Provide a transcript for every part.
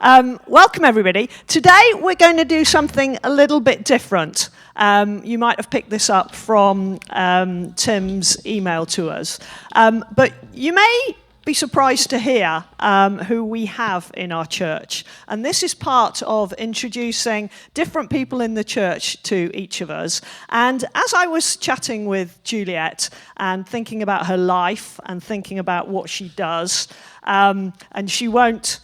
Welcome, everybody. Today, we're going to do something a little bit different. You might have picked this up from Tim's email to us. But you may be surprised to hear who we have in our church. And this is part of introducing different people in the church to each of us. And as I was chatting with Juliet and thinking about her life and thinking about what she does, and she won't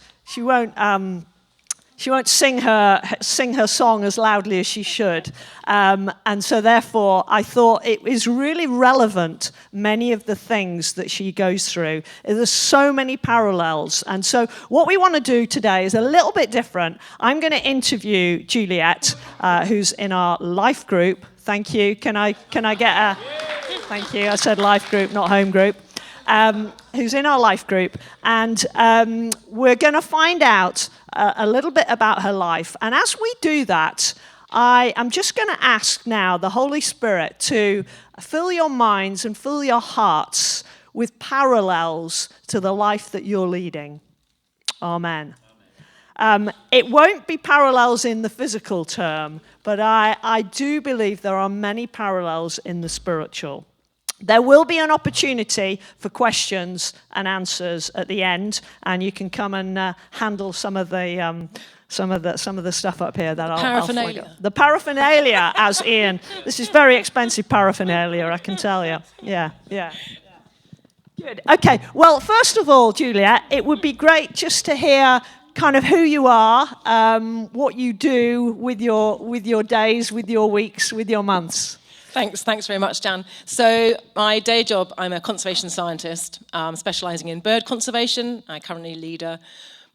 sing her song as loudly as she should. And so therefore, I thought it is really relevant, many of the things that she goes through. There's so many parallels. And so what we want to do today is a little bit different. I'm going to interview Juliet, who's in our life group. Thank you. Can I get a... Thank you. I said life group, not home group. Who's in our life group. And we're going to find out a little bit about her life. And as we do that, I am just going to ask now the Holy Spirit to fill your minds and fill your hearts with parallels to the life that you're leading. Amen. It won't be parallels in the physical term, but I do believe there are many parallels in the spiritual. There will be an opportunity for questions and answers at the end, and you can come and handle some of the stuff up here that I'll flag up. The paraphernalia, as Ian. This is very expensive paraphernalia, I can tell you. Yeah. Good. Okay. Well, first of all, Juliet, it would be great just to hear kind of who you are, what you do with your days, with your weeks, with your months. Thanks very much, Jan. So my day job, I'm a conservation scientist, specialising in bird conservation. I currently lead a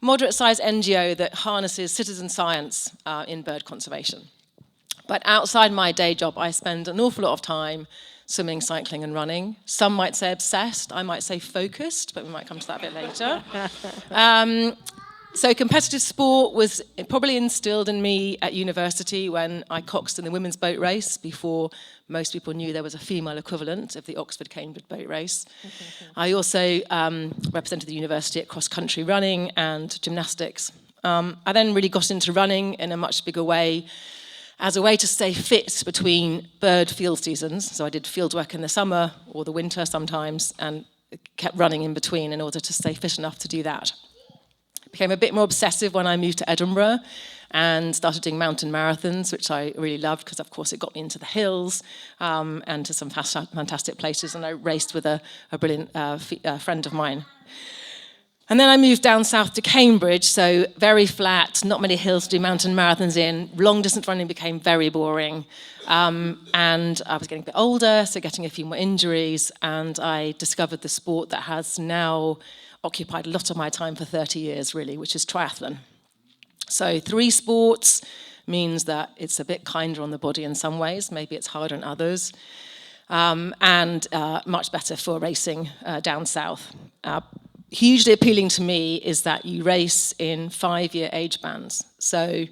moderate-sized NGO that harnesses citizen science in bird conservation. But outside my day job, I spend an awful lot of time swimming, cycling and running. Some might say obsessed, I might say focused, but we might come to that a bit later. So competitive sport was probably instilled in me at university when I coxed in the women's boat race before most people knew there was a female equivalent of the Oxford-Cambridge boat race. I also represented the university at cross-country running and gymnastics. I then really got into running in a much bigger way as a way to stay fit between bird field seasons. So I did field work in the summer or the winter sometimes and kept running in between in order to stay fit enough to do that. Became a bit more obsessive when I moved to Edinburgh and started doing mountain marathons, which I really loved because, of course, it got me into the hills and to some fantastic places. And I raced with a brilliant friend of mine. And then I moved down south to Cambridge, so very flat, not many hills to do mountain marathons in. Long distance running became very boring. And I was getting a bit older, so getting a few more injuries. And I discovered the sport that has now occupied a lot of my time for 30 years, really, which is triathlon. So 3 sports means that it's a bit kinder on the body in some ways, maybe it's harder in others, and much better for racing down south. Hugely appealing to me is that you race in 5-year age bands. So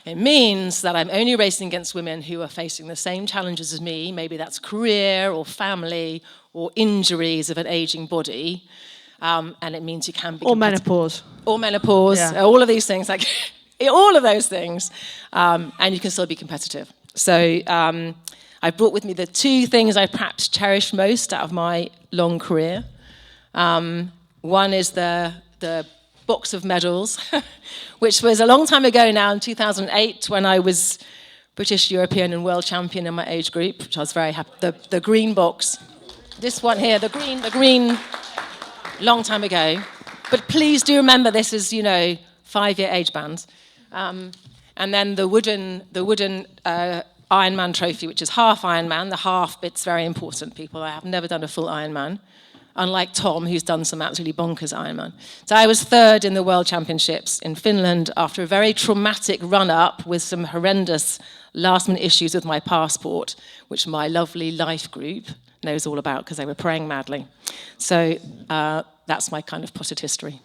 it means that I'm only racing against women who are facing the same challenges as me, maybe that's career or family or injuries of an aging body. And it means you can be menopause. Or menopause, yeah. All of these things, like all of those things, and you can still be competitive. So I brought with me the 2 things I perhaps cherish most out of my long career. One is the box of medals, which was a long time ago now, in 2008, when I was British, European and world champion in my age group, which I was very happy. The green box, this one here, the green. Long time ago, but please do remember this is 5-year age bands, and then the wooden Ironman trophy, which is half Ironman. The half bit's very important, people. I have never done a full Ironman, unlike Tom, who's done some absolutely bonkers Ironman. So I was 3rd in the World Championships in Finland after a very traumatic run-up with some horrendous last-minute issues with my passport, which my lovely life group knows all about because they were praying madly. So that's my kind of potted history.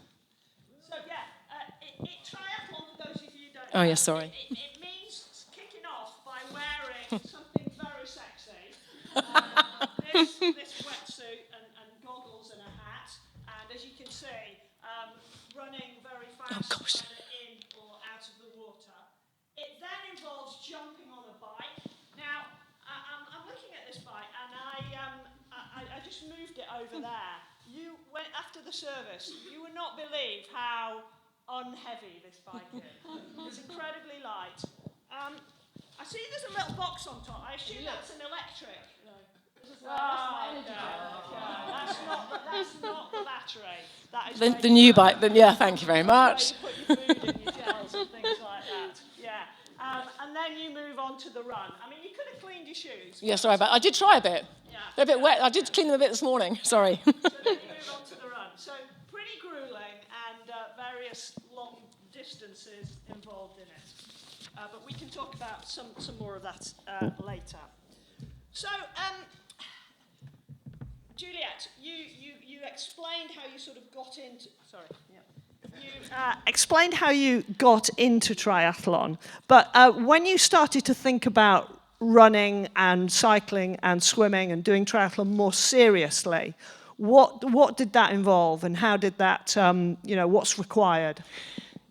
So triathlon, for those of you who don't know. Oh, yeah, sorry. It means kicking off by wearing something very sexy. This wetsuit and goggles and a hat. And as you can see, running very fast, Oh, gosh. in or over there, you went after the service. You would not believe how unheavy this bike is. It's incredibly light. I see there's a little box on top. I assume that's an electric. That's not the battery. That is The new bike, yeah, thank you very much. You put your food in your gels and things like that. Yeah. And then you move on to the run. I mean, you could have cleaned your shoes. Yeah, sorry about. I did try a bit. Yeah. They're a bit wet. I did clean them a bit this morning. Sorry. So then you move on to the run. So pretty grueling and various long distances involved in it. But we can talk about some more of that later. So, Juliet, you explained how you sort of got into. Sorry. Yeah. You explained how you got into triathlon, but when you started to think about running and cycling and swimming and doing triathlon more seriously, what did that involve, and how did that, what's required?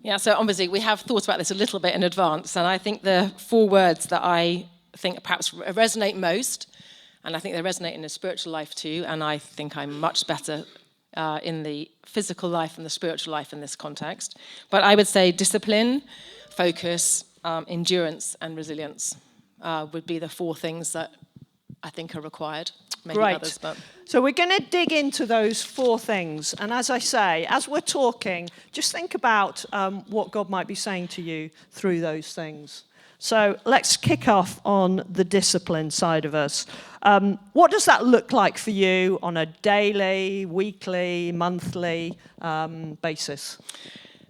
Yeah, so obviously we have thought about this a little bit in advance, and I think the 4 words that I think perhaps resonate most, and I think they resonate in the spiritual life too, and I think I'm much better in the physical life and the spiritual life in this context. But I would say discipline, focus, endurance, and resilience would be the 4 things that I think are required. Maybe Great. Others, but So we're going to dig into those 4 things. And as I say, as we're talking, just think about what God might be saying to you through those things. So let's kick off on the discipline side of us. What does that look like for you on a daily, weekly, monthly basis?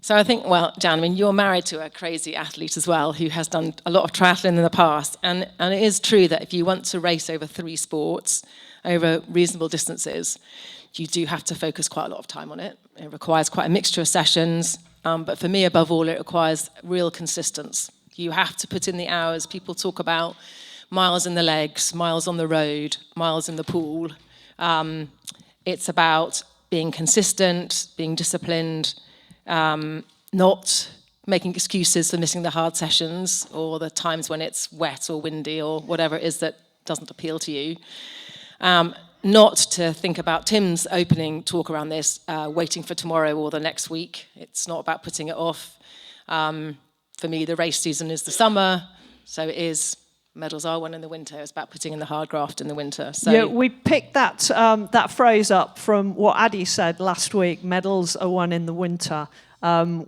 So I think, well, Jan, I mean, you're married to a crazy athlete as well who has done a lot of triathlon in the past. And it is true that if you want to race over 3 sports, over reasonable distances, you do have to focus quite a lot of time on it. It requires quite a mixture of sessions. But for me, above all, it requires real consistency. You have to put in the hours. People talk about miles in the legs, miles on the road, miles in the pool. It's about being consistent, being disciplined, not making excuses for missing the hard sessions or the times when it's wet or windy or whatever it is that doesn't appeal to you. Not to think about Tim's opening talk around this, waiting for tomorrow or the next week. It's not about putting it off. For me, the race season is the summer, so it is. Medals are won in the winter. It's about putting in the hard graft in the winter. So yeah, we picked that phrase up from what Addy said last week. Medals are won in the winter,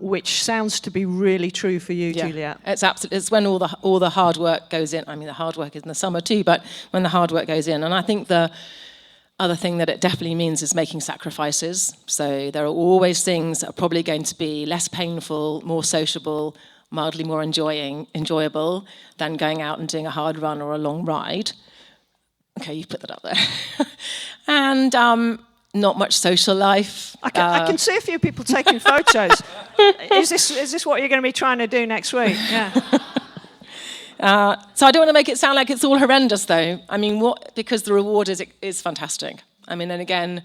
which sounds to be really true for you, Juliet. It's absolutely. It's when all the hard work goes in. I mean, the hard work is in the summer too, but when the hard work goes in, and I think the other thing that it definitely means is making sacrifices. So there are always things that are probably going to be less painful, more sociable, mildly more enjoyable than going out and doing a hard run or a long ride. Okay, you put that up there. And not much social life. I can see a few people taking photos. Is this what you're going to be trying to do next week? Yeah. So I don't want to make it sound like it's all horrendous, though. I mean, because the reward is fantastic. I mean, and again,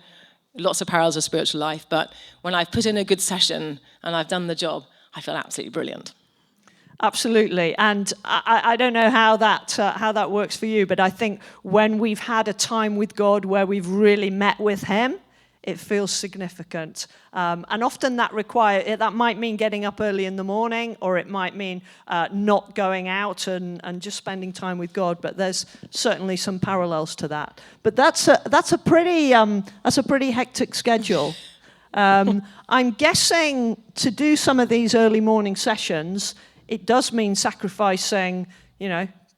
lots of parallels with spiritual life. But when I've put in a good session and I've done the job, I feel absolutely brilliant. Absolutely, and I don't know how that works for you, but I think when we've had a time with God where we've really met with Him, it feels significant. And often that might mean getting up early in the morning, or it might mean not going out and just spending time with God. But there's certainly some parallels to that. But that's a pretty hectic schedule. I'm guessing to do some of these early morning sessions, it does mean sacrificing,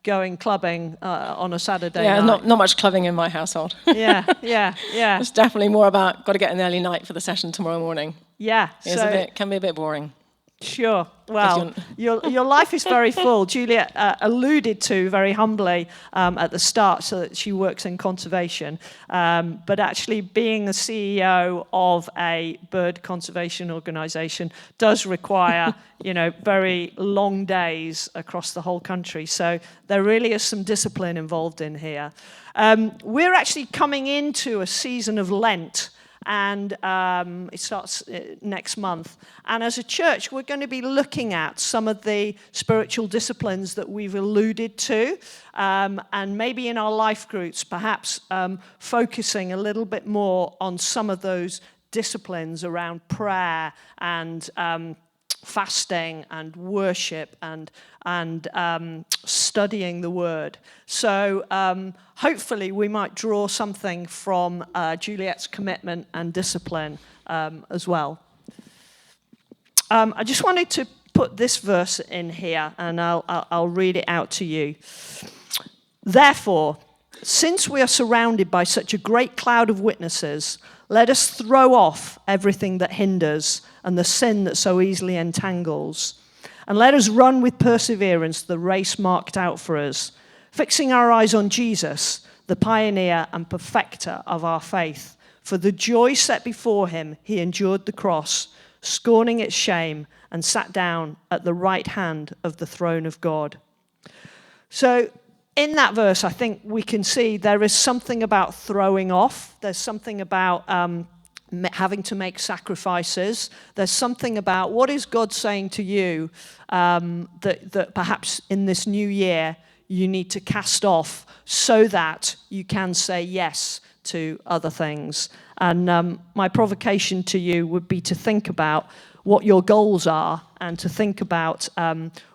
going clubbing on a Saturday night. Yeah, not much clubbing in my household. Yeah. It's definitely more about got to get an early night for the session tomorrow morning. Yeah. Can be a bit boring. Sure. Well, your life is very full. Juliet alluded to very humbly at the start so that she works in conservation. But actually being the CEO of a bird conservation organisation does require, very long days across the whole country. So there really is some discipline involved in here. We're actually coming into a season of Lent. and it starts next month. And as a church, we're going to be looking at some of the spiritual disciplines that we've alluded to, and maybe in our life groups, perhaps focusing a little bit more on some of those disciplines around prayer and fasting and worship and studying the word. So hopefully we might draw something from Juliet's commitment and discipline as well. I just wanted to put this verse in here, and I'll read it out to you. Therefore, since we are surrounded by such a great cloud of witnesses, let us throw off everything that hinders and the sin that so easily entangles. And let us run with perseverance the race marked out for us, fixing our eyes on Jesus, the pioneer and perfecter of our faith. For the joy set before him, he endured the cross, scorning its shame, and sat down at the right hand of the throne of God. So in that verse, I think we can see there is something about throwing off. There's something about having to make sacrifices. There's something about what is God saying to you that perhaps in this new year you need to cast off so that you can say yes to other things. And my provocation to you would be to think about what your goals are and to think about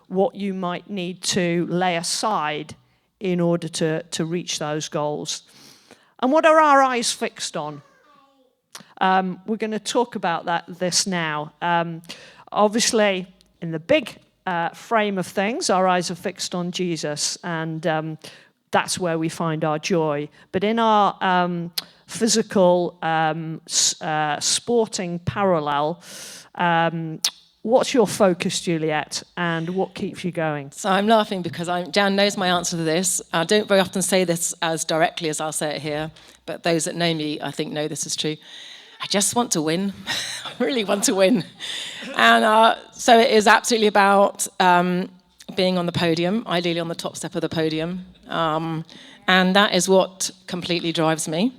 what you might need to lay aside in order to reach those goals. And what are our eyes fixed on? We're going to talk about this now. Obviously, in the big frame of things, our eyes are fixed on Jesus, and that's where we find our joy. But in our physical, sporting parallel, what's your focus, Juliet, and what keeps you going? So I'm laughing because Jan knows my answer to this. I don't very often say this as directly as I'll say it here, but those that know me, I think, know this is true. I just want to win. I really want to win. And so it is absolutely about being on the podium, ideally on the top step of the podium. And that is what completely drives me.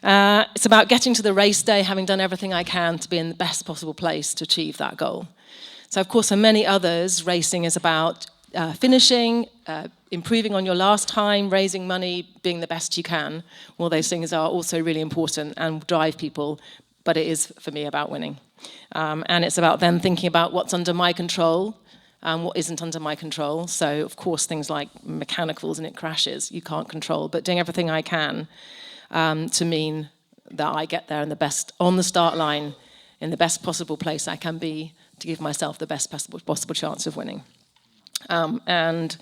It's about getting to the race day, having done everything I can to be in the best possible place to achieve that goal. So, of course, for many others, racing is about finishing, improving on your last time, raising money, being the best you can. All those things are also really important and drive people, but it is, for me, about winning. And it's about then thinking about what's under my control and what isn't under my control. So, of course, things like mechanicals and it crashes, you can't control, but doing everything I can to mean that I get there in on the start line, in the best possible place I can be to give myself the best possible chance of winning. And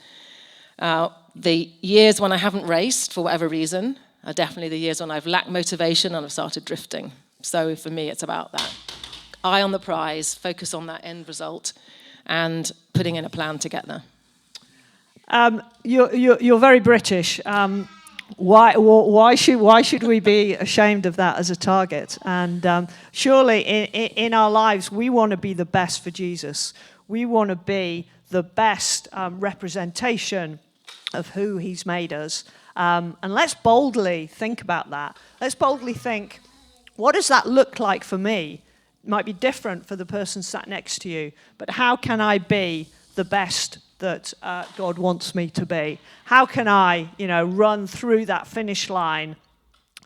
the years when I haven't raced, for whatever reason, are definitely the years when I've lacked motivation and I've started drifting. So for me, it's about that. Eye on the prize, focus on that end result, and putting in a plan to get there. You're very British. Why should we be ashamed of that as a target? And surely in our lives, we want to be the best for Jesus. We want to be the best representation of who he's made us. And let's boldly think about that. Let's boldly think, what does that look like for me? It might be different for the person sat next to you, but how can I be the best that God wants me to be? How can I, run through that finish line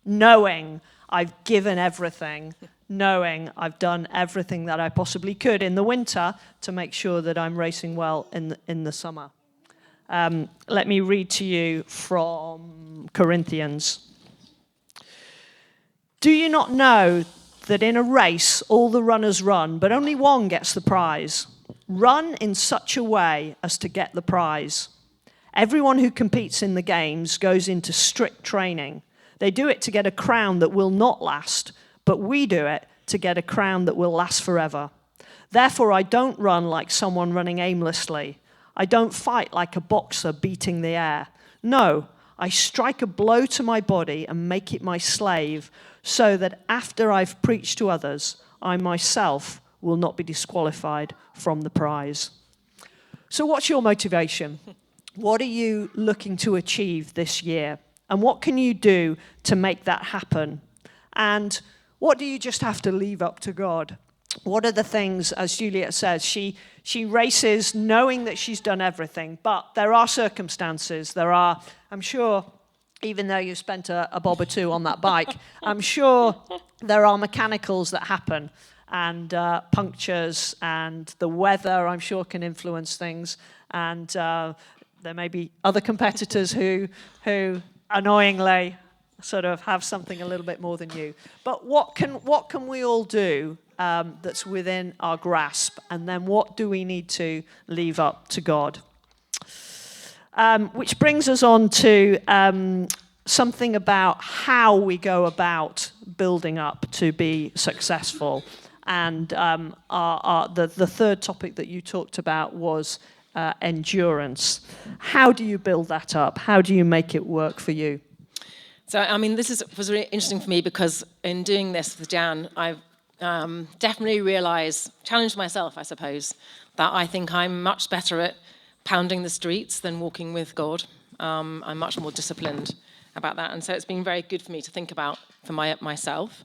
knowing I've given everything, knowing I've done everything that I possibly could in the winter to make sure that I'm racing well in the summer? Let me read to you from Corinthians. Do you not know that in a race all the runners run, but only one gets the prize? Run in such a way as to get the prize. Everyone who competes in the games goes into strict training. They do it to get a crown that will not last, but we do it to get a crown that will last forever. Therefore, I don't run like someone running aimlessly. I don't fight like a boxer beating the air. No, I strike a blow to my body and make it my slave, so that after I've preached to others, I myself will not be disqualified from the prize. So what's your motivation? What are you looking to achieve this year? And what can you do to make that happen? And What do you just have to leave up to God? What are the things, as Juliet says, she races knowing that she's done everything, but there are circumstances, I'm sure, even though you spent a bob or two on that bike, I'm sure there are mechanicals that happen, and punctures, and the weather, I'm sure, can influence things, and there may be other competitors who annoyingly sort of have something a little bit more than you. But what can we all do that's within our grasp, and then what do we need to leave up to God? Which brings us on to something about how we go about building up to be successful. And the third topic that you talked about was endurance. How do you build that up? How do you make it work for you? So, I mean, was really interesting for me because in doing this with Jan, I've definitely challenged myself, I suppose, that I think I'm much better at pounding the streets than walking with God. I'm much more disciplined about that. And so it's been very good for me to think about for myself.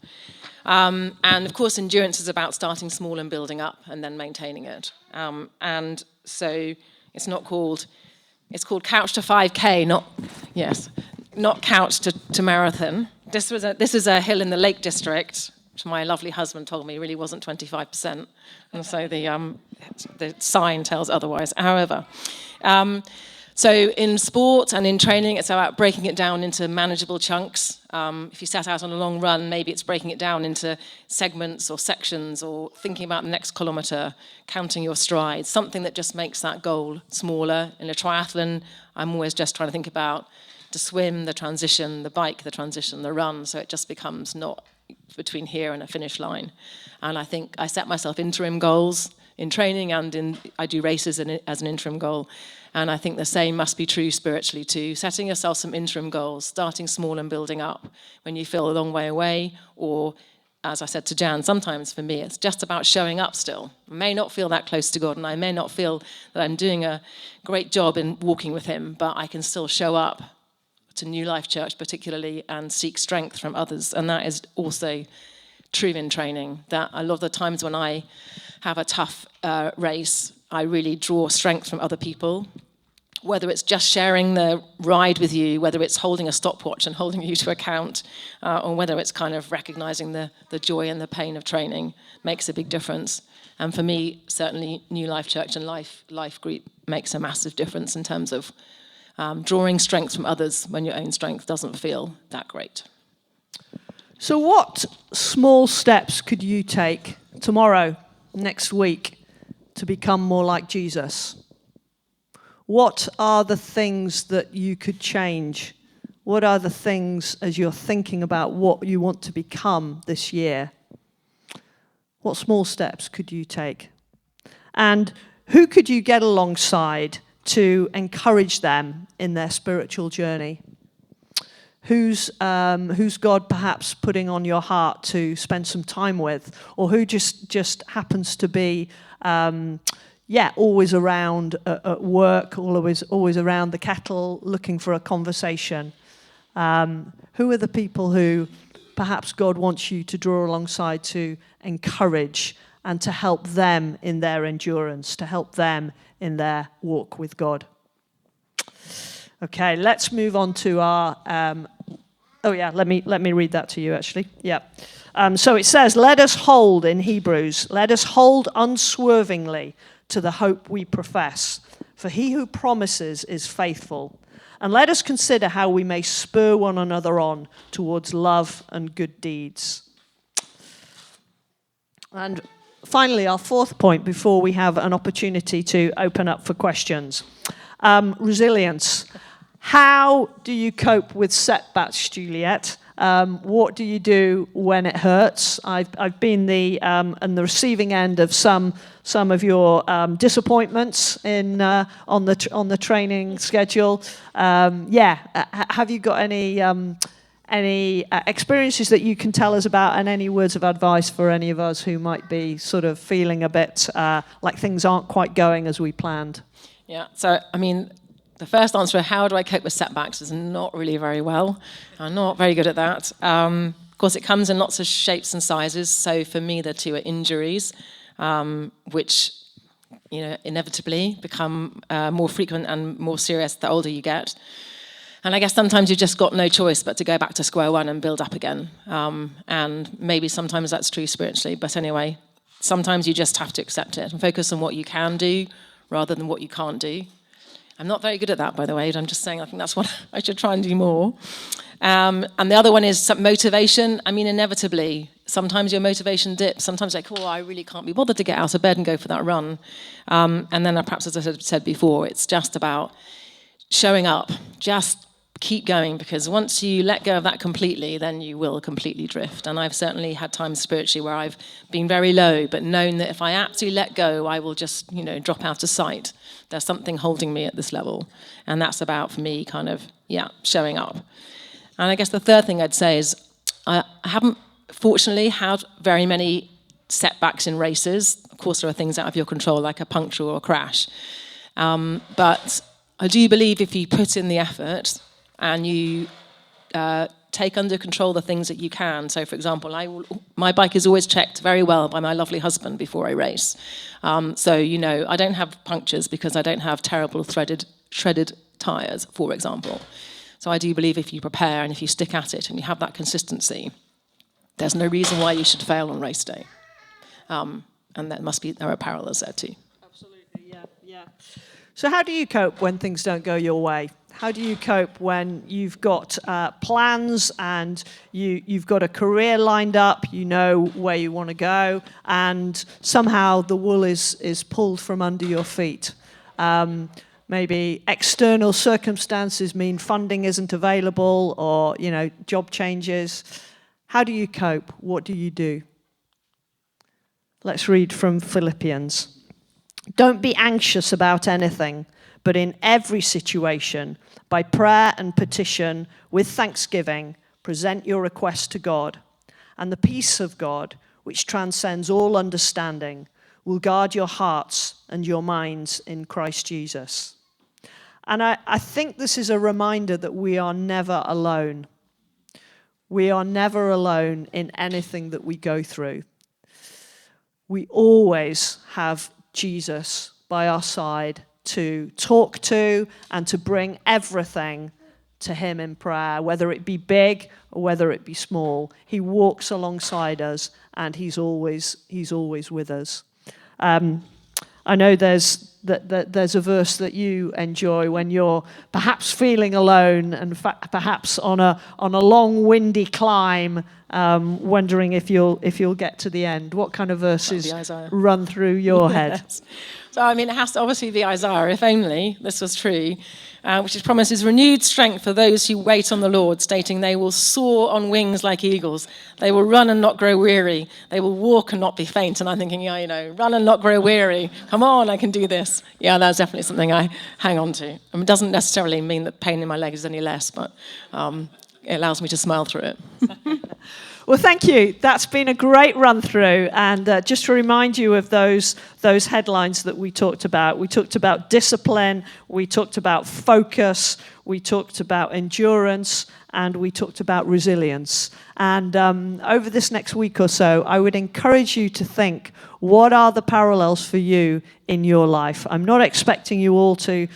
And of course, endurance is about starting small and building up and then maintaining it. And so it's called Couch to 5K, not couch to marathon. This is a hill in the Lake District, which my lovely husband told me really wasn't 25%. And so the sign tells otherwise. However, so in sport and in training, it's about breaking it down into manageable chunks. If you set out on a long run, maybe it's breaking it down into segments or sections, or thinking about the next kilometre, counting your strides, something that just makes that goal smaller. In a triathlon, I'm always just trying to think about the swim, the transition, the bike, the transition, the run, so it just becomes not between here and a finish line. And I think I set myself interim goals in training, and I do races as an interim goal. And I think the same must be true spiritually too. Setting yourself some interim goals, starting small and building up when you feel a long way away, or, as I said to Jan, sometimes for me it's just about showing up still. I may not feel that close to God, and I may not feel that I'm doing a great job in walking with him, but I can still show up to New Life Church particularly and seek strength from others. And that is also true in training, that a lot of the times when I have a tough race, I really draw strength from other people, whether it's just sharing the ride with you, whether it's holding a stopwatch and holding you to account, or whether it's kind of recognizing the joy and the pain of training makes a big difference. And for me, certainly New Life Church and Life Group makes a massive difference in terms of drawing strength from others when your own strength doesn't feel that great. So what small steps could you take tomorrow, next week, to become more like Jesus? What are the things that you could change? What are the things, as you're thinking about what you want to become this year? What small steps could you take? And who could you get alongside to encourage them in their spiritual journey? Who's God perhaps putting on your heart to spend some time with, or who just happens to be always around at work, always around the kettle, looking for a conversation? Who are the people who perhaps God wants you to draw alongside to encourage and to help them in their endurance, to help them in their walk with God? Okay, let's move on to our... let me read that to you, actually. Yeah. So it says, let us hold, in Hebrews, let us hold unswervingly to the hope we profess, for he who promises is faithful. And let us consider how we may spur one another on towards love and good deeds. And finally, our fourth point before we have an opportunity to open up for questions. Resilience. How do you cope with setbacks, Juliet? What do you do when it hurts? I've been on the receiving end of some of your disappointments on the training schedule. Have you got any experiences that you can tell us about, and any words of advice for any of us who might be sort of feeling a bit like things aren't quite going as we planned? Yeah. So I mean, the first answer, how do I cope with setbacks, is not really very well. I'm not very good at that. course, it comes in lots of shapes and sizes. So for me, the two are injuries, which inevitably become more frequent and more serious the older you get. And I guess sometimes you've just got no choice but to go back to square one and build up again. And maybe sometimes that's true spiritually, but anyway, sometimes you just have to accept it and focus on what you can do rather than what you can't do. I'm not very good at that, by the way. I'm just saying I think that's what I should try and do more. And the other one is motivation. I mean, inevitably, sometimes your motivation dips. Sometimes like, I really can't be bothered to get out of bed and go for that run. And then perhaps, as I said before, it's just about showing up. Just keep going, because once you let go of that completely, then you will completely drift. And I've certainly had times spiritually where I've been very low, but known that if I absolutely let go, I will just, drop out of sight. There's something holding me at this level. And that's about, for me, kind of, showing up. And I guess the third thing I'd say is I haven't, fortunately, had very many setbacks in races. Of course, there are things out of your control, like a puncture or a crash. But I do believe if you put in the effort and you take under control the things that you can. So, for example, my bike is always checked very well by my lovely husband before I race. So, I don't have punctures because I don't have terrible shredded tyres, for example. So I do believe if you prepare and if you stick at it and you have that consistency, there's no reason why you should fail on race day. And there are parallels there too. Absolutely, yeah. So how do you cope when things don't go your way? How do you cope when you've got plans and you've got a career lined up, you know where you want to go, and somehow the wool is pulled from under your feet? Maybe external circumstances mean funding isn't available, or job changes. How do you cope? What do you do? Let's read from Philippians. Don't be anxious about anything, but in every situation, by prayer and petition, with thanksgiving, present your requests to God. And the peace of God, which transcends all understanding, will guard your hearts and your minds in Christ Jesus. And I think this is a reminder that we are never alone. We are never alone in anything that we go through. We always have Jesus by our side to talk to and to bring everything to him in prayer, whether it be big or whether it be small. He walks alongside us and he's always with us. I know there's a verse that you enjoy when you're perhaps feeling alone and perhaps on a long, windy climb, wondering if you'll get to the end. What kind of verses run through your head? Yes. So, it has to obviously be Isaiah, if only this was true, which promises renewed strength for those who wait on the Lord, stating they will soar on wings like eagles. They will run and not grow weary. They will walk and not be faint. And I'm thinking, run and not grow weary. Come on, I can do this. Yeah, that's definitely something I hang on to. It doesn't necessarily mean that pain in my legs is any less, but it allows me to smile through it. Well, thank you. That's been a great run through. And just to remind you of those headlines that we talked about. We talked about discipline, we talked about focus, we talked about endurance, and we talked about resilience. And over this next week or so, I would encourage you to think, what are the parallels for you in your life? I'm not expecting you all to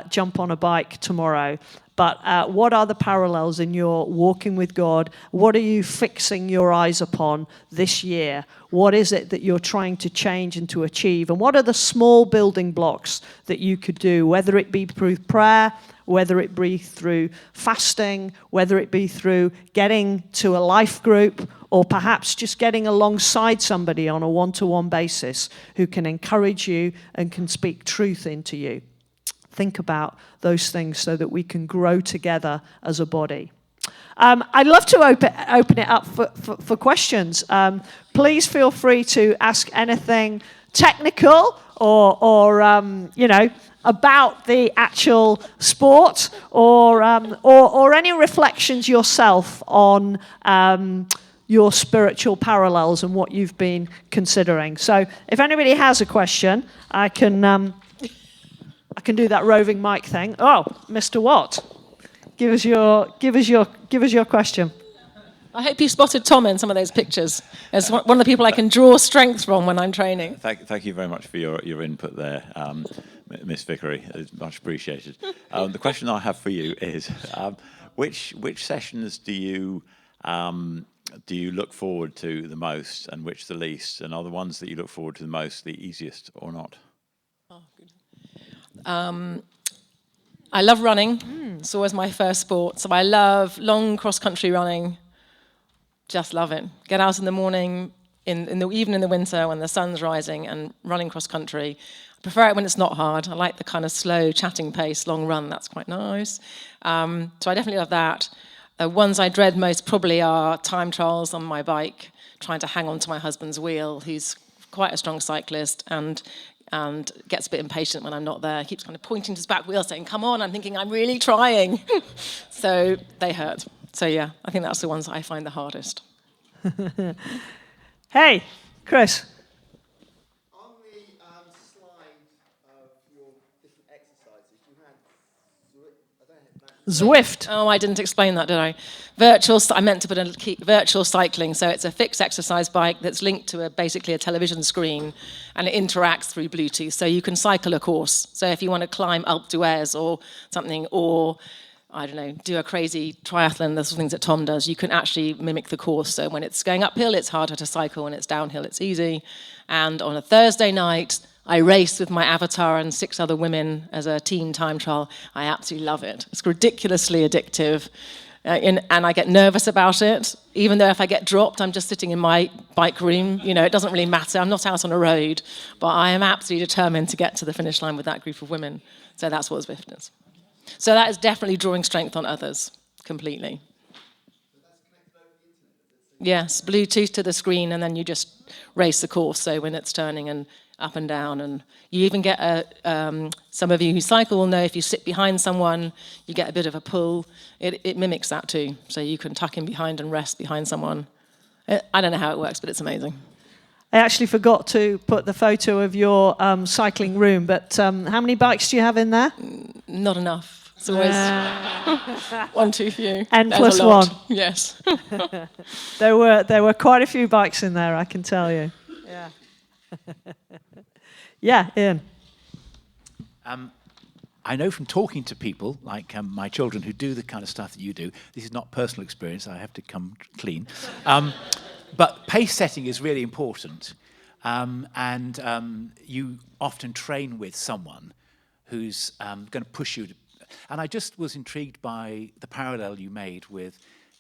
jump on a bike tomorrow. But what are the parallels in your walking with God? What are you fixing your eyes upon this year? What is it that you're trying to change and to achieve? And what are the small building blocks that you could do, whether it be through prayer, whether it be through fasting, whether it be through getting to a life group, or perhaps just getting alongside somebody on a one-to-one basis who can encourage you and can speak truth into you. Think about those things so that we can grow together as a body. I'd love to open it up for questions. Please feel free to ask anything technical or about the actual sport or any reflections yourself on your spiritual parallels and what you've been considering. So if anybody has a question, I can do that roving mic thing. Oh, Mr. Watt, give us your question. I hope you spotted Tom in some of those pictures. As one of the people I can draw strength from when I'm training. Thank you very much for your input there, Miss Vickery. It's much appreciated. The question I have for you is, which sessions do you look forward to the most, and which the least? And are the ones that you look forward to the most the easiest or not? Oh, good. I love running. It's always my first sport. So I love long cross-country running. Just love it. Get out in the morning, even in the winter when the sun's rising, and running cross-country. I prefer it when it's not hard. I like the kind of slow, chatting pace, long run. That's quite nice. So I definitely love that. The ones I dread most probably are time trials on my bike, trying to hang on to my husband's wheel, who's quite a strong cyclist, and gets a bit impatient when I'm not there. He keeps kind of pointing to his back wheel saying, come on, I'm thinking I'm really trying. So they hurt. So yeah, I think that's the ones I find the hardest. Hey, Chris. On the slide of your different exercises, you had, I don't know, Zwift. Oh, I didn't explain that, did I? I meant to put a key, virtual cycling. So it's a fixed exercise bike that's linked to basically a television screen, and it interacts through Bluetooth. So you can cycle a course. So if you want to climb Alpe d'Huez or something, or I don't know, do a crazy triathlon, those things that Tom does, you can actually mimic the course. So when it's going uphill, it's harder to cycle. When it's downhill, it's easy. And on a Thursday night, I raced with my avatar and 6 other women as a teen time trial. I absolutely love it. It's ridiculously addictive. And I get nervous about it, even though if I get dropped, I'm just sitting in my bike room. You know, it doesn't really matter. I'm not out on a road. But I am absolutely determined to get to the finish line with that group of women. So that's what Zwift is. So that is definitely drawing strength on others, completely. Yes, Bluetooth to the screen, and then you just race the course. So when it's turning and up and down, and you even get some of you who cycle will know if you sit behind someone, you get a bit of a pull. It mimics that too. So you can tuck in behind and rest behind someone. I don't know how it works, but it's amazing. I actually forgot to put the photo of your cycling room, but how many bikes do you have in there? Not enough. It's always one too few. N There's plus a lot. one. Yes. There were quite a few bikes in there, I can tell you. Yeah. Yeah, Ian. I know from talking to people, like my children who do the kind of stuff that you do, this is not personal experience, I have to come clean, but pace setting is really important. And you often train with someone who's going to push you to. And I just was intrigued by the parallel you made with,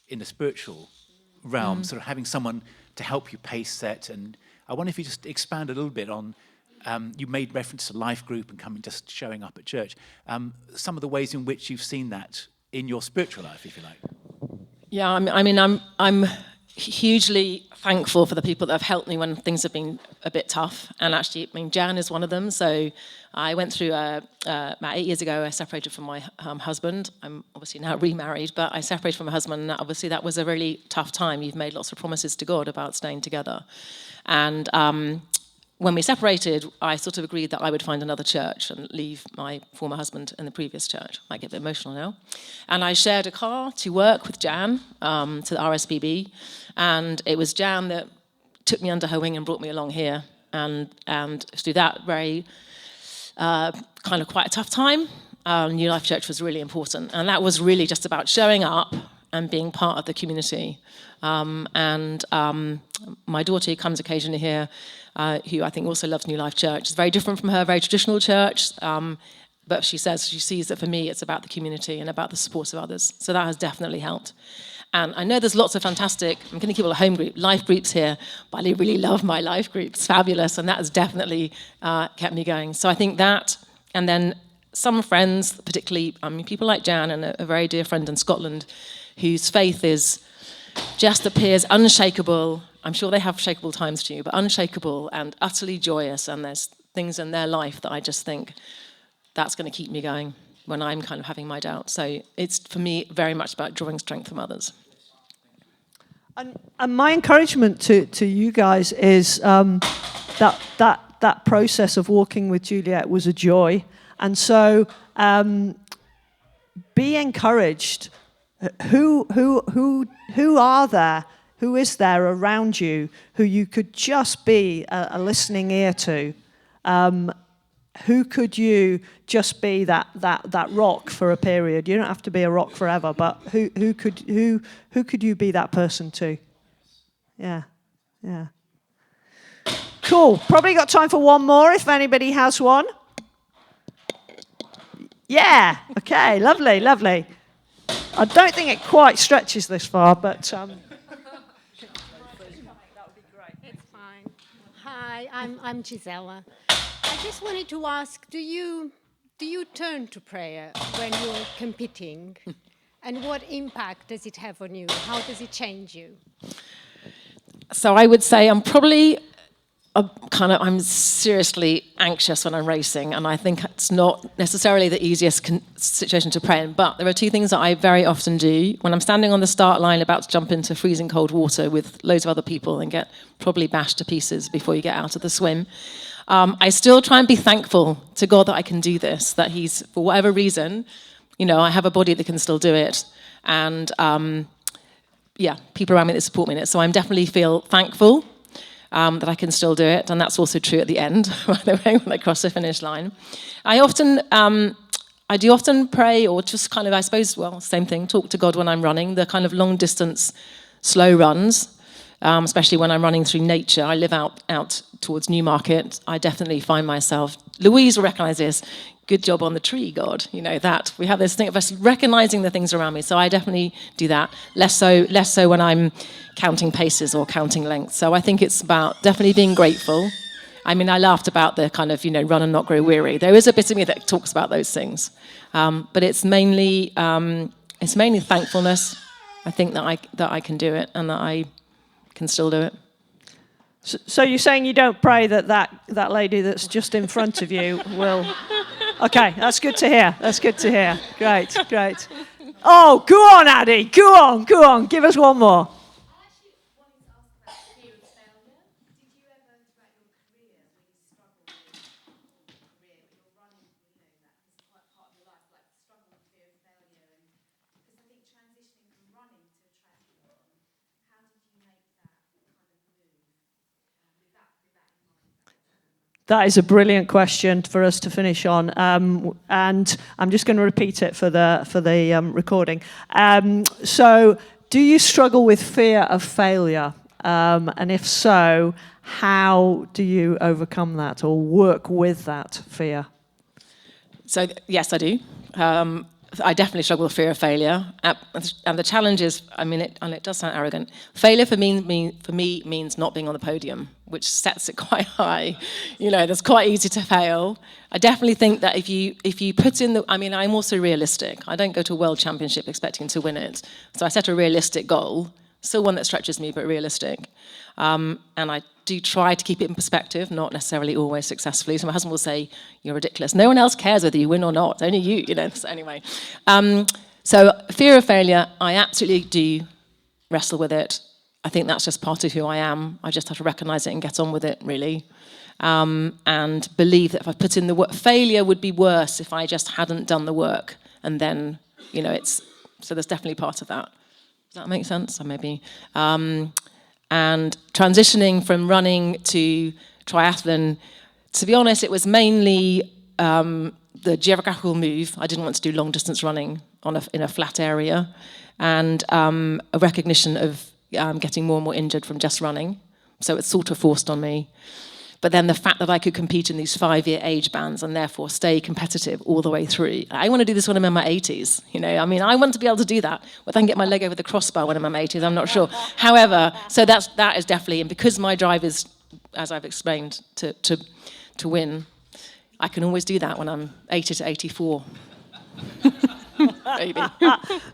in the spiritual realm, sort of having someone to help you pace set. And I wonder if you just expand a little bit on, you made reference to life group and just showing up at church. Some of the ways in which you've seen that in your spiritual life, if you like. Yeah, I mean, I'm hugely thankful for the people that have helped me when things have been a bit tough. And actually, I mean, Jan is one of them. So I went through, about 8 years ago, I separated from my husband. I'm obviously now remarried, but I separated from my husband. And obviously, that was a really tough time. You've made lots of promises to God about staying together. And when we separated, I sort of agreed that I would find another church and leave my former husband in the previous church. I get a bit emotional now. And I shared a car to work with Jan, to the RSBB. And it was Jan that took me under her wing and brought me along here. And through that very kind of quite a tough time, New Life Church was really important. And that was really just about showing up and being part of the community. My daughter, who comes occasionally here, who I think also loves New Life Church, is very different from her, very traditional church. But she sees that for me, it's about the community and about the support of others. So that has definitely helped. And I know there's lots of fantastic, I'm going to keep all a home group, life groups here, but I really love my life group. It's fabulous, and that has definitely kept me going. So I think that, and then some friends, particularly people like Jan and a very dear friend in Scotland, whose faith just appears unshakable. I'm sure they have shakable times too, but unshakable and utterly joyous. And there's things in their life that I just think that's going to keep me going when I'm kind of having my doubts. So it's, for me, very much about drawing strength from others. And my encouragement to you guys is that process of walking with Juliet was a joy. And so be encouraged Who are there? Who is there around you who you could just be a listening ear to? Who could you just be that rock for a period? You don't have to be a rock forever, but who could you be that person to? Yeah. Cool. Probably got time for one more if anybody has one. Yeah. Okay. Lovely. I don't think it quite stretches this far, but that would be great. It's fine. Hi, I'm Gisela. I just wanted to ask, do you turn to prayer when you're competing? And what impact does it have on you? How does it change you? So I would say I'm seriously anxious when I'm racing, and I think it's not necessarily the easiest situation to pray in. But there are two things that I very often do. When I'm standing on the start line about to jump into freezing cold water with loads of other people and get probably bashed to pieces before you get out of the swim, I still try and be thankful to God that I can do this, that He's, for whatever reason, I have a body that can still do it. And people around me that support me in it. So I definitely feel thankful that I can still do it, and that's also true at the end, by the way, when I cross the finish line. I do often pray, or just kind of, I suppose, same thing, talk to God when I'm running, the kind of long distance, slow runs, especially when I'm running through nature. I live out towards Newmarket. I definitely find myself, Louise will recognise this, good job on the tree, God, that. We have this thing of us recognising the things around me, so I definitely do that. Less so when I'm counting paces or counting lengths. So I think it's about definitely being grateful. I mean, I laughed about the kind of, run and not grow weary. There is a bit of me that talks about those things. But it's mainly thankfulness, I think, that I can do it and that I can still do it. So you're saying you don't pray that lady that's just in front of you will... Okay, that's good to hear. Great. Oh, go on, Addy. Go on. Give us one more. That is a brilliant question for us to finish on, and I'm just going to repeat it for the recording. So, do you struggle with fear of failure? And if so, how do you overcome that or work with that fear? So, yes, I do. I definitely struggle with fear of failure. And the challenge is, it does sound arrogant, failure for me means not being on the podium, which sets it quite high. That's quite easy to fail. I definitely think that if you put in I'm also realistic. I don't go to a world championship expecting to win it. So I set a realistic goal, still one that stretches me, but realistic. And I do try to keep it in perspective, not necessarily always successfully. So my husband will say, "You're ridiculous. No one else cares whether you win or not. Only you." So anyway, so fear of failure, I absolutely do wrestle with it. I think that's just part of who I am. I just have to recognise it and get on with it, really, and believe that if I put in the work, failure would be worse if I just hadn't done the work. And then, so there's definitely part of that. Does that make sense? Or maybe. And transitioning from running to triathlon, to be honest, it was mainly the geographical move. I didn't want to do long distance running in a flat area, and a recognition of getting more and more injured from just running. So it's sort of forced on me. But then the fact that I could compete in these 5-year age bands and therefore stay competitive all the way through. I want to do this when I'm in my 80s. I want to be able to do that. Whether I can get my leg over the crossbar when I'm in my 80s, I'm not sure. However, so that is definitely, and because my drive is, as I've explained, to win, I can always do that when I'm 80 to 84. Maybe.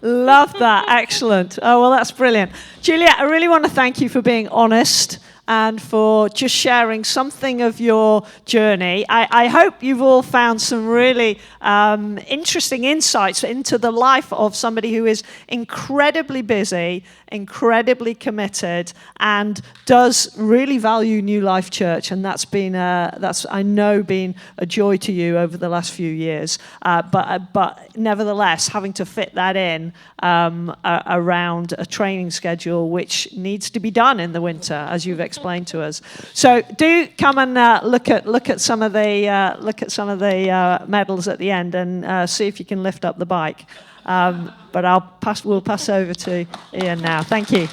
Love that. Excellent. Oh, well, that's brilliant. Juliet, I really want to thank you for being honest and for just sharing something of your journey. I hope you've all found some really interesting insights into the life of somebody who is incredibly busy, incredibly committed, and does really value New Life Church, and that's I know been a joy to you over the last few years. But nevertheless, having to fit that in around a training schedule which needs to be done in the winter, as you've explained to us. So do come and look at some of the medals at the end and see if you can lift up the bike. But we'll pass over to Ian now. Thank you.